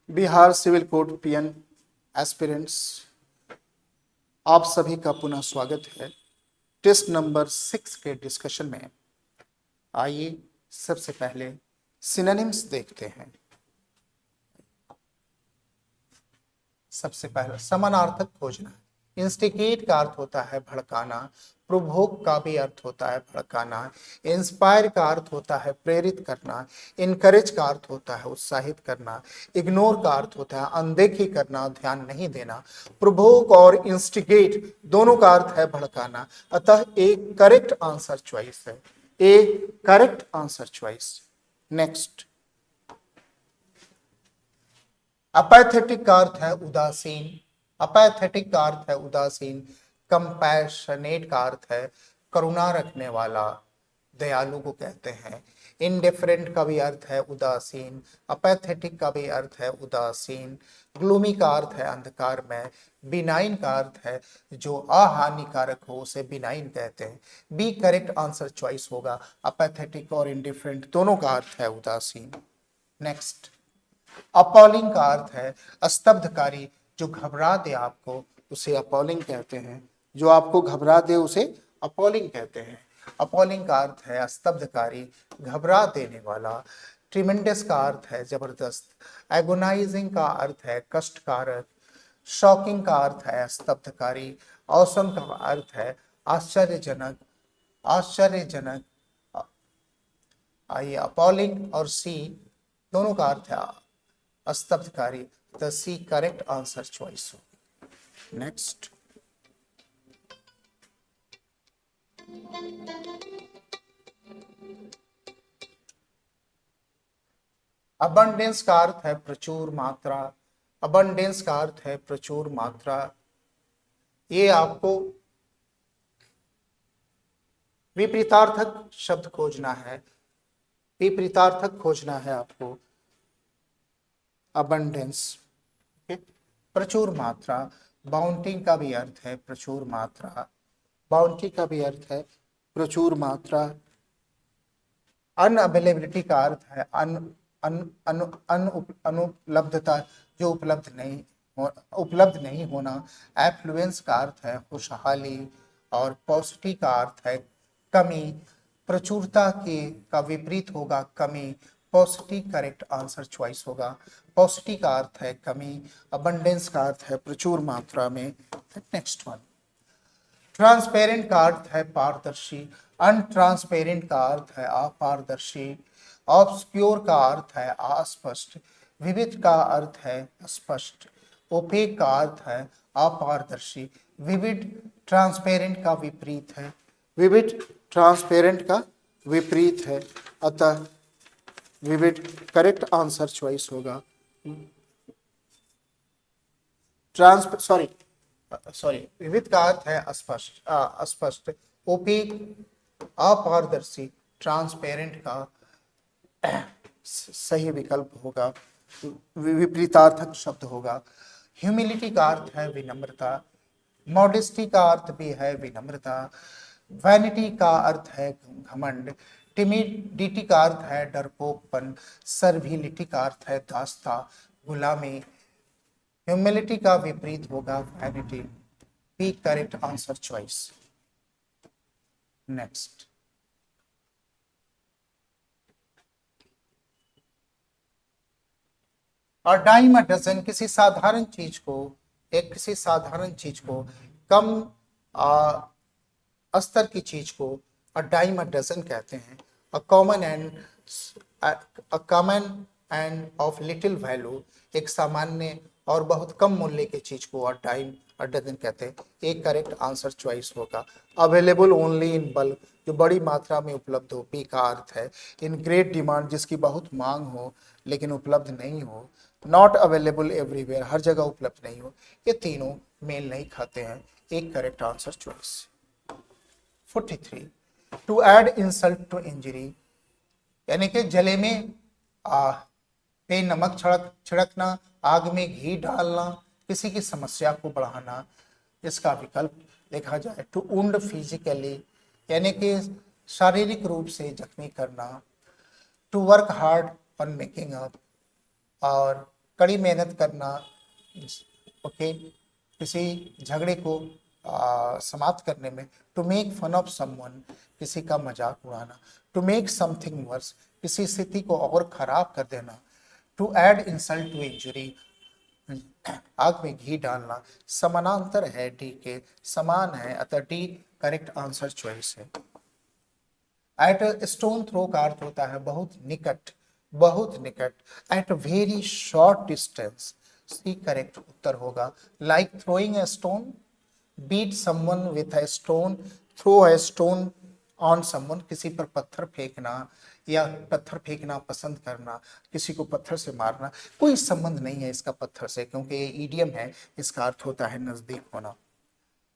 Bihar civil court peon aspirants, आप सभी का पुनः स्वागत है टेस्ट नंबर 6 के डिस्कशन में। आइए सबसे पहले सिनोनिम्स देखते हैं। सबसे पहले समानार्थक खोजना। इंस्टिगेट का अर्थ होता है भड़काना, प्रोवोक का भी अर्थ होता है भड़काना, इंस्पायर का अर्थ होता है प्रेरित करना, इनकरेज का अर्थ होता है उत्साहित करना, इग्नोर का अर्थ होता है अनदेखी करना, ध्यान नहीं देना। प्रोवोक और इंस्टिगेट दोनों का अर्थ है भड़काना, अतः एक करेक्ट आंसर चॉइस है, A correct answer choice. Next, apathetic का अर्थ है उदासीन, अपैथेटिक का अर्थ है उदासीन। कंपैशनेट का अर्थ है करुणा रखने वाला, दयालु को कहते हैं। इनडिफरेंट का भी अर्थ है उदासीन, अपैथेटिक का भी अर्थ है उदासीन। ग्लूमी का अर्थ है अंधकार में, बिनाइन का अर्थ है जो अहानिकारक हो उसे बिनाइन कहते हैं। बी करेक्ट आंसर चॉइस होगा, अपैथेटिक और इनडिफरेंट दोनों का अर्थ है उदासीन। नेक्स्ट, अपॉलिंग का अर्थ है स्तब्धकारी, जो घबरा दे आपको उसे अपॉलिंग कहते हैं, जो आपको घबरा दे उसे अपॉलिंग कहते हैं। अपॉलिंग का अर्थ है स्तब्धकारी, घबरा देने वाला। ट्रिमेंडस का अर्थ है जबरदस्त, एगोनाइजिंग का अर्थ है कष्टकारक, शॉकिंग का अर्थ है स्तब्धकारी, औसम का अर्थ है आश्चर्यजनक, आश्चर्यजनक। आइए, अपॉलिंग और सी दोनों का अर्थ है स्तब्धकारी, the C correct answer choice होगी। नेक्स्ट, अबंडेंस का अर्थ है प्रचुर मात्रा, अबंडेंस का अर्थ है प्रचुर मात्रा। ये आपको विपरीतार्थक शब्द खोजना है, विपरीतार्थक खोजना है आपको। अबंडेंस, प्रचुर मात्रा। बाउंटी का भी अर्थ है प्रचुर मात्रा, बाउंटी का भी अर्थ है प्रचुर मात्रा। अनअवेलेबिलिटी का अर्थ है अनुपलब्धता, जो उपलब्ध नहीं होना। एफ्लुएंस का अर्थ है खुशहाली, और पॉसिटी का अर्थ है कमी। प्रचुरता के का विपरीत होगा कमी, पॉसिटी करेक्ट आंसर चॉइस होगा। पॉसिटी का अर्थ है कमी, अबंडेंस का अर्थ है प्रचुर मात्रा में। नेक्स्ट वन, ट्रांसपेरेंट का अर्थ है पारदर्शी, अनट्रांसपेरेंट का अर्थ है अपारदर्शी, ऑब्सक्योर का अर्थ है अस्पष्ट, विविध का अर्थ है स्पष्ट, ओपेक का अर्थ है अपारदर्शी। विविड ट्रांसपेरेंट का विपरीत है, विविड ट्रांसपेरेंट का विपरीत है, अतः विविड करेक्ट आंसर चॉइस होगा। विविध का अर्थ है अस्पष्ट, ओपेक अपारदर्शी, ट्रांसपेरेंट का सही विकल्प होगा, विपरीतार्थक शब्द होगा। ह्यूमिलिटी का अर्थ है विनम्रता, मॉडेस्टी का अर्थ भी है विनम्रता, वैनिटी का अर्थ है घमंड, टिमिडिटी का अर्थ है डरपोकपन, सर्विलिटी का अर्थ है दास्ता, गुलामी। ह्यूमिलिटी का विपरीत होगा vanity, B correct answer choice. Next, और डाइम अ डजन, किसी साधारण चीज को कम स्तर की चीज को अ डाइम अ डजन कहते हैं। A common end of little value, एक सामान्य और बहुत कम मूल्य की चीज को अ डाइम अ डजन कहते हैं। एक करेक्ट आंसर चॉइस होगा। अवेलेबल ओनली इन बल्क, जो बड़ी मात्रा में उपलब्ध हो, पी का अर्थ है इन ग्रेट डिमांड, जिसकी बहुत मांग हो लेकिन उपलब्ध नहीं हो। नॉट अवेलेबल एवरीवेयर, हर जगह उपलब्ध नहीं हो। ये तीनों मेल नहीं खाते हैं, एक correct answer choice. 43, to add insult to injury, यानी कि जले में पे नमक छिड़कना, आग में घी डालना, किसी की समस्या को बढ़ाना। इसका विकल्प देखा जाए टू वुंड फिजिकली, यानी कि शारीरिक रूप से जख्मी करना। To work hard on making up, और कड़ी मेहनत करना, ओके, किसी झगड़े को समाप्त करने में। To make fun of someone, किसी का मजाक उड़ाना। टू मेक समथिंग वर्स, किसी स्थिति को और खराब कर देना। To add insult to injury, आग में घी डालना। समानांतर है डी के, समान है, अतः डी करेक्ट आंसर चॉइस है। एट स्टोन थ्रो का अर्थ होता है बहुत निकट, बहुत निकट। At very short distance, C correct उत्तर होगा। Like throwing a stone, beat someone with a stone, throw a stone on someone, किसी पर पत्थर फेंकना या पत्थर फेंकना पसंद करना, किसी को पत्थर से मारना। कोई संबंध नहीं है इसका पत्थर से, क्योंकि ये ईडियम है, इसका अर्थ होता है नजदीक होना।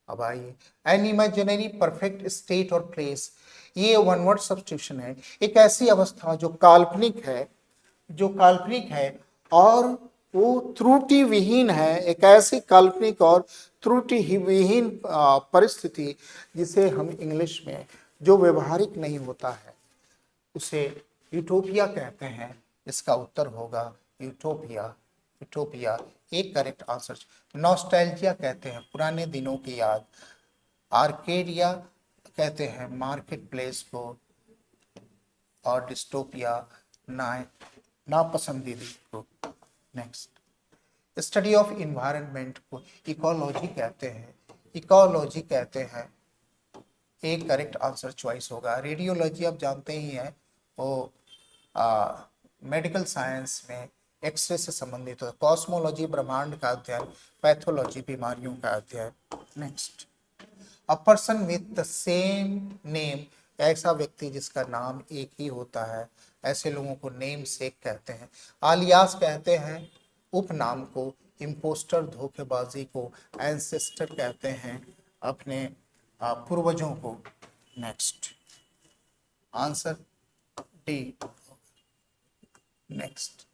अब आइए, एन इमेजिनरी परफेक्ट स्टेट और प्लेस, ये वन वर्ड सब्स्टिट्यूशन है। एक ऐसी अवस्था जो काल्पनिक है, जो काल्पनिक है और वो त्रुटि विहीन है। एक ऐसी काल्पनिक और त्रुटि विहीन परिस्थिति जिसे हम इंग्लिश में, जो व्यवहारिक नहीं होता है, उसे यूटोपिया कहते हैं। इसका उत्तर होगा यूटोपिया, यूटोपिया एक करेक्ट आंसर। नॉस्टैल्जिया कहते हैं पुराने दिनों की याद। आर्केडिया कहते हैं मार्केट प्लेस को। और डिस्टोपिया नापसंदीदा को। नेक्स्ट, स्टडी ऑफ इन्वायरमेंट को इकोलॉजी कहते हैं, इकोलॉजी कहते हैं। एक करेक्ट आंसर चॉइस होगा। रेडियोलॉजी आप जानते ही हैं, वो मेडिकल साइंस में एक्सरे से संबंधित है। कॉस्मोलॉजी ब्रह्मांड का अध्ययन, पैथोलॉजी बीमारियों का अध्ययन। Next, a person with the same name, ऐसा व्यक्ति जिसका नाम एक ही होता है, ऐसे लोगों को नेम सेक कहते हैं। आलियास कहते हैं उपनाम को। इम्पोस्टर धोखेबाजी को। एंसेस्टर कहते हैं अपने पूर्वजों को। Next, answer D. Next,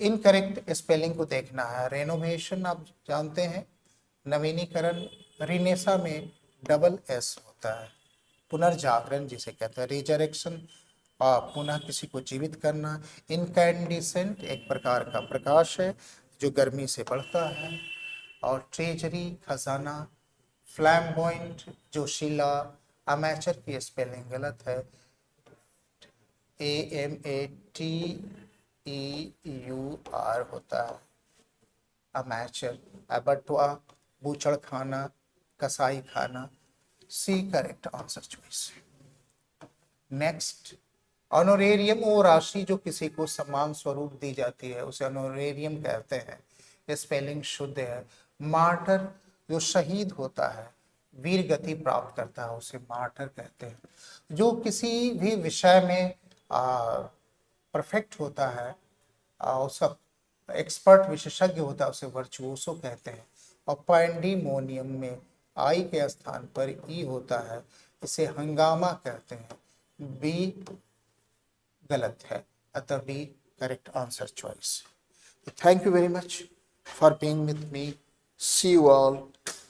incorrect spelling को देखना है। रेनोवेशन आप जानते हैं, नवीनीकरण। रिनेसा में डबल एस होता है। पुनर्जागरण जिसे कहते हैं, रिजरेक्शन, पुनः किसी को जीवित करना। इनकैंडिसेंट एक प्रकार का प्रकाश है जो गर्मी से बढ़ता है। और ट्रेजरी खजाना। फ्लैम्बॉइंट जोशीला। अमेचर की स्पेलिंग गलत है, AMATEUR होता है अमेचर। अबटवा बूचड़ खाना, कसाई खाना। C correct answer choice. Next, honorarium वो राशि जो किसी को सम्मान स्वरूप दी जाती है, उसे ऑनोरेरियम कहते हैं। स्पेलिंग शुद्ध है। मार्टर जो शहीद होता है, वीर गति प्राप्त करता है, उसे मार्टर कहते हैं। जो किसी भी विषय में परफेक्ट होता है, उसका एक्सपर्ट विशेषज्ञ होता है, उसे वर्चुओसो कहते हैं। और पैंडीमोनियम में आई के स्थान पर ई होता है, इसे हंगामा कहते हैं। बी गलत है, अतः B correct answer choice. Thank you very much for being with me. See you all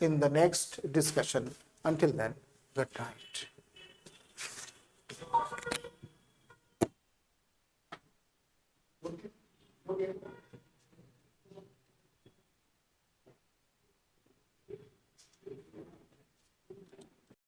in the next discussion. Until then, good night.